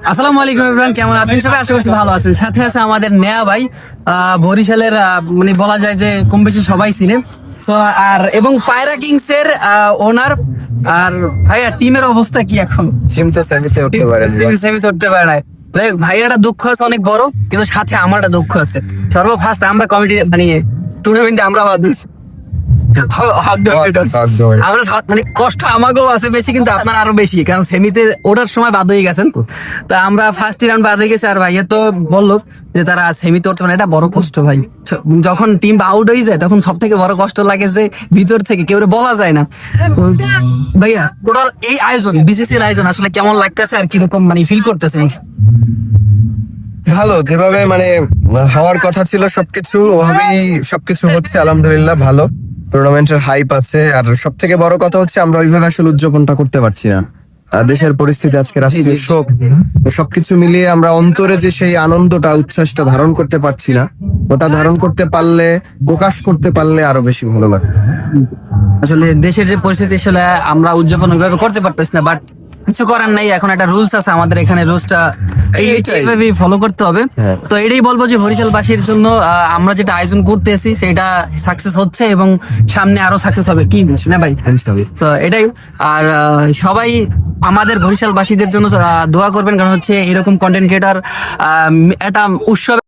আসসালামু আলাইকুম এভরিওয়ান, কেমন আছেন সবাই? আশা করছি ভালো আছেন। সাথে আছে আমাদের নেয়া ভাই, বরিশালের মানে বলা যায় যে কম বেশি সবাই চিনে। So, আর এবং পায়রা কিংস এর ওনার। আর ভাইয়া টিমের অবস্থা কি এখন? টিম তো সেমিতে উঠতে পারে সেমি করতে পারে না। ভাইয়াটা দুঃখ আছে অনেক বড়, কিন্তু সাথে আমার একটা দুঃখ আছে। সর্বফার্স্ট আমরা কমিটি মানে টুর্নামেন্টে আমরা বাদ দিচ্ছি। আমরা মানে কষ্ট আমাকেও আছে বেশি, কিন্তু আপনার আরো বেশি, কারণ সেমিতে ওঠার সময় বাদ হয়ে গেছেন। তা আমরা ফার্স্ট রাউন্ড বাদ হয়ে গেছি, আর ভাইয়া তো বললো যে তারা সেমিতে উঠতে পারে। এটা বড় কষ্ট ভাই। যখন টিম আউট হয়ে যায় তখন সব থেকে বড় কষ্ট লাগে যে ভিতর থেকে কেউ বলা যায় না। ভাইয়া টোটাল এই আয়োজন, বিসিসির আয়োজন আসলে কেমন লাগতেছে আর কিরকম মানে ফিল করতেছে? ভালো, যেভাবে মানে হওয়ার কথা ছিল সবকিছু ওভাবেই সবকিছু হচ্ছে, আলহামদুলিল্লাহ ভালো। টুর্নামেন্টের হাইপ আছে, আর সব থেকে বড় কথা হচ্ছে আমরা ওইভাবে আসলে উদযাপনটা করতে পারছি না। দেশের পরিস্থিতি আজকে রাষ্ট্রীয় শোক, তো সবকিছু মিলিয়ে আমরা অন্তরে যে সেই আনন্দটা, উচ্ছ্বাসটা ধারণ করতে পারছি না। ওটা ধারণ করতে পারলে, প্রকাশ করতে পারলে আরো বেশি ভালো লাগে। আসলে দেশের যে পরিস্থিতি, আসলে আমরা উদযাপন ওইভাবে করতে পারতেছি না, বাট কিছু করার নাই। এখন একটা রুলস আছে আমাদের এখানে, রুলসটা এইভাবে ফলো করতে হবে। হ্যাঁ। তো এটাই বলবো যে বরিশালবাসীর জন্য আমরা যেটা আয়োজন করতেছি সেটা সাকসেস হচ্ছে, এবং সামনে আরো সাকসেস হবে। কি না ভাই? তো এটাই। আর সবাই আমাদের বরিশালবাসীদের জন্য দোয়া করবেন, কারণ হচ্ছে এরকম কন্টেন্ট ক্রিয়েটার একটা উৎসবে